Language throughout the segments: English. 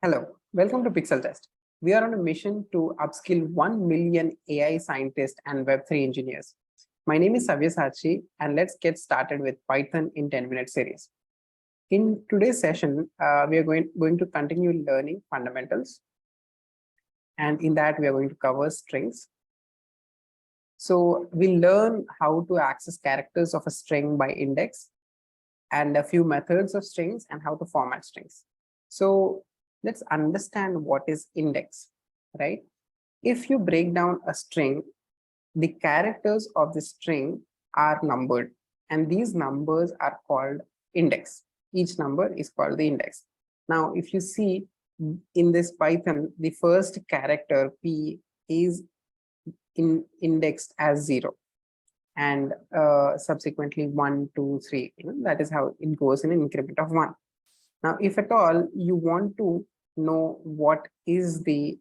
Hello, welcome to Pixeltest. We are on a mission to upskill 1 million AI scientists and Web3 engineers. My name is Sachi, and let's get started with Python in 10-minute series. In today's session, we are going to continue learning fundamentals. And in that, we are going to cover strings. So we'll learn how to access characters of a string by index and a few methods of strings and how to format strings. So let's understand what is index, right? If you break down a string, the characters of the string are numbered, and these numbers are called index. Each number is called the index. Now, if you see in this Python, the first character P is indexed as 0, and subsequently 1, 2, 3. That is how it goes in an increment of 1. Now, if at all you want to know what is the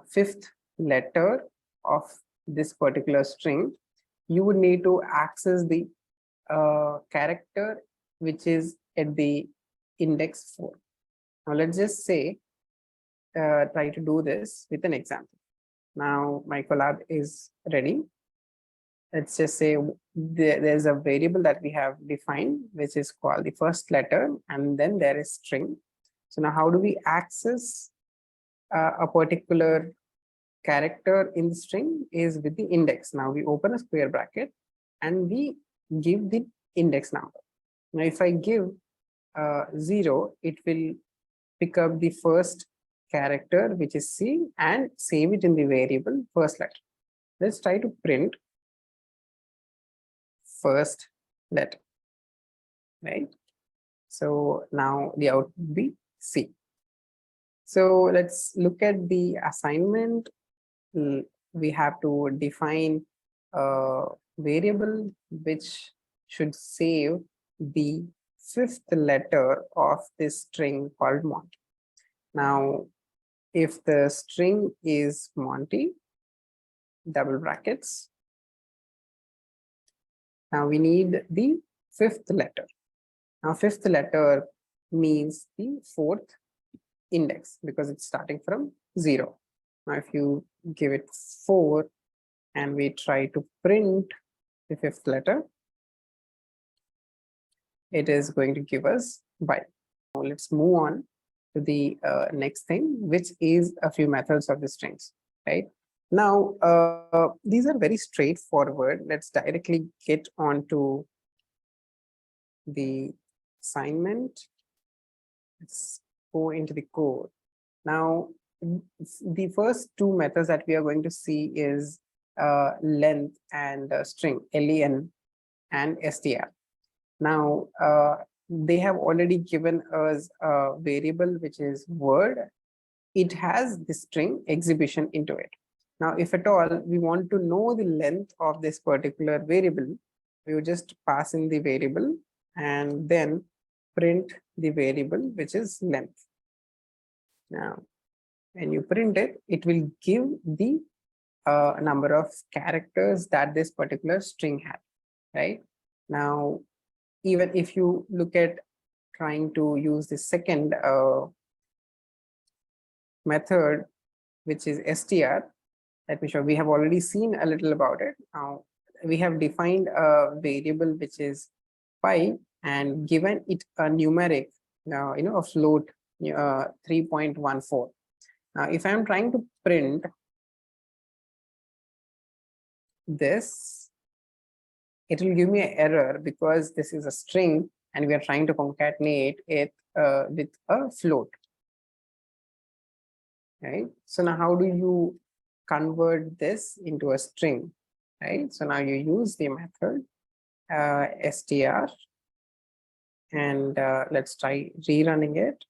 fifth letter of this particular string, you would need to access the character which is at the index 4. Now, let's just say, try to do this with an example. Now, my collab is ready. Let's just say there's a variable that we have defined, which is called the first letter, and then there is string. So now how do we access a particular character in the string is with the index. Now we open a square bracket and we give the index number. Now if I give 0, it will pick up the first character, which is C, and save it in the variable first letter. Let's try to print first letter, right? So now the output will be C. So let's look at the assignment. We have to define a variable which should save the fifth letter of this string called Monty. Now, if the string is Monty, double brackets, now we need the fifth letter. Now, fifth letter means the fourth index because it's starting from 0. Now, if you give it 4 and we try to print the fifth letter, it is going to give us by. Now, let's move on to the next thing, which is a few methods of the strings, right? Now, these are very straightforward. Let's directly get on to the assignment. Let's go into the code. Now, the first two methods that we are going to see is length and string, len and str. Now, they have already given us a variable which is word. It has the string exhibition into it. Now, if at all we want to know the length of this particular variable, we will just pass in the variable and then print the variable which is length. Now, when you print it, it will give the number of characters that this particular string has, right? Now, even if you look at trying to use the second method, which is str, let me show. We have already seen a little about it. Now, we have defined a variable which is pi and given it a numeric, a float 3.14. Now, if I'm trying to print this, it will give me an error because this is a string and we are trying to concatenate it with a float, right? So now how do you convert this into a string, right? So now you use the method str and let's try rerunning it.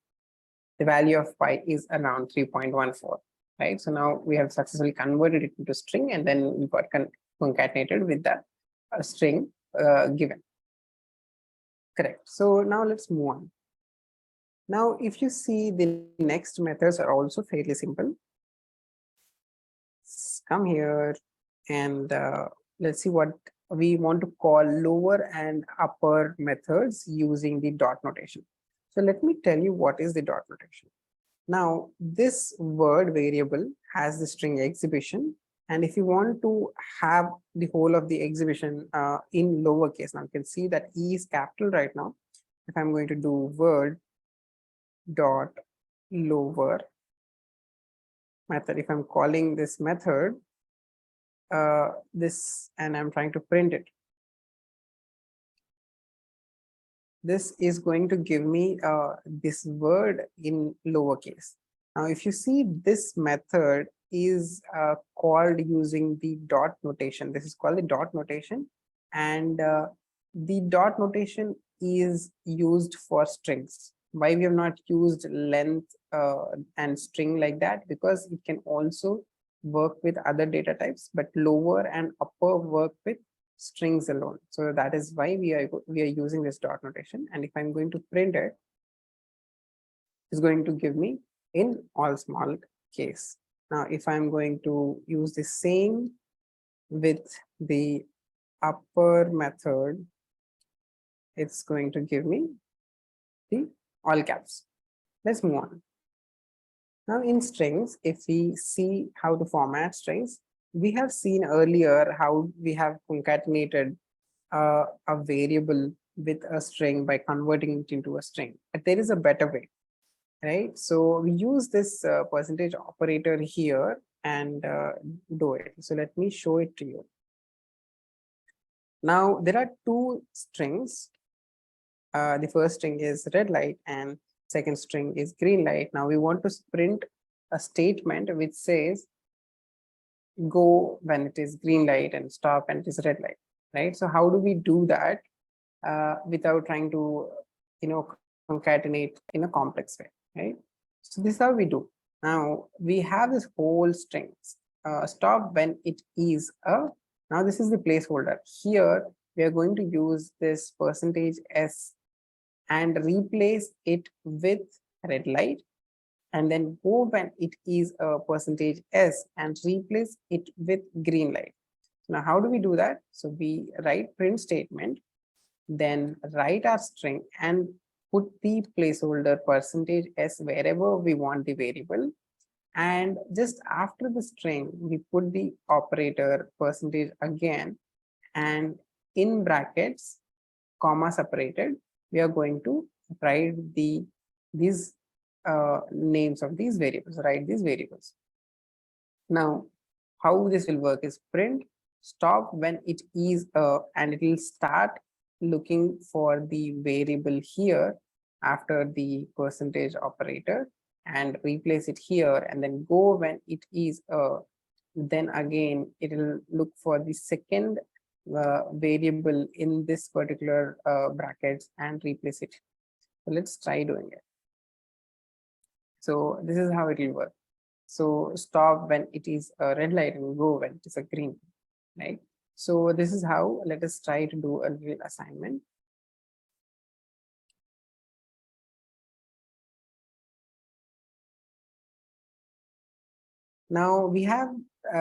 The value of pi is around 3.14, right? So now we have successfully converted it into string and then we got concatenated with the string given. Correct. So now let's move on. Now, if you see, the next methods are also fairly simple. Let's come here and let's see what we want to call lower and upper methods using the dot notation. So let me tell you what is the dot notation. Now, this word variable has the string exhibition. And if you want to have the whole of the exhibition in lowercase, now you can see that E is capital right now. If I'm going to do word dot lower method, if I'm calling this method, this, and I'm trying to print it, this is going to give me this word in lowercase. Now, if you see, this method is called using the dot notation. This is called the dot notation, and the dot notation is used for strings. Why we have not used length and string like that? Because it can also work with other data types, but lower and upper work with strings alone. So that is why we are using this dot notation. And if I'm going to print it, it's going to give me in all small case. Now, if I'm going to use the same with the upper method, it's going to give me the all caps. Let's move on. Now, in strings, if we see how to format strings, we have seen earlier how we have concatenated a variable with a string by converting it into a string. But there is a better way, right? So we use this percentage operator here and do it. So let me show it to you. Now, there are two strings. The first string is red light and second string is green light. Now we want to print a statement which says go when it is green light and stop when it is red light, right? So how do we do that without trying to, concatenate in a complex way, right? So this is how we do. Now we have this whole strings stop when it is a, now this is the placeholder. Here we are going to use this %s and replace it with red light, and then go when it is a %s and replace it with green light. Now, how do we do that? So we write print statement, then write our string and put the placeholder %s wherever we want the variable. And just after the string, we put the operator % again, and in brackets, comma separated, we are going to write these names of these variables, write these variables. Now, how this will work is print stop when it is and it will start looking for the variable here after the % operator and replace it here, and then go when it is then again it will look for the second variable in this particular brackets and replace it. So let's try doing it. So this is how it will work. So stop when it is a red light and go when it is a green, right? So this is how, let us try to do a little assignment. Now we have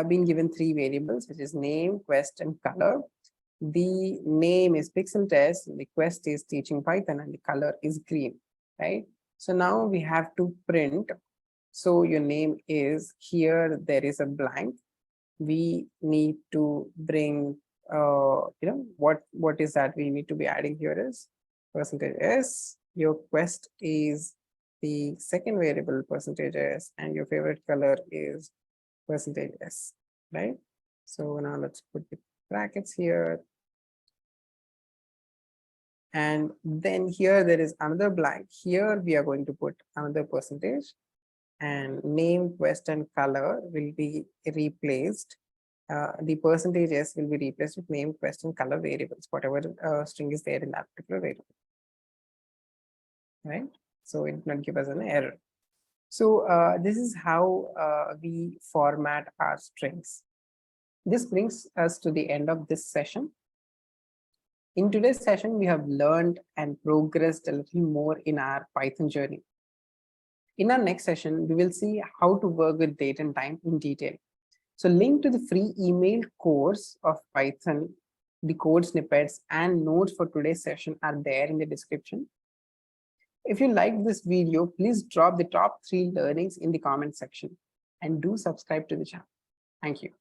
been given three variables, which is name, quest, and color. The name is Pixeltests, the quest is teaching Python, and the color is green, right? So now we have to print. So your name is here, there is a blank. We need to bring, what is that we need to be adding here is %s. Your quest is the second variable %s, and your favorite color is %s, right? So now let's put the brackets here. And then here there is another blank. Here we are going to put another %, and name, quest, and color will be replaced. The %s will be replaced with name, quest, and color variables, whatever string is there in that particular variable, right? So it will not give us an error. So this is how we format our strings. This brings us to the end of this session. In today's session, we have learned and progressed a little more in our Python journey. In our next session, we will see how to work with date and time in detail. So link to the free email course of Python, the code snippets and notes for today's session are there in the description. If you liked this video, please drop the top 3 learnings in the comment section and do subscribe to the channel. Thank you.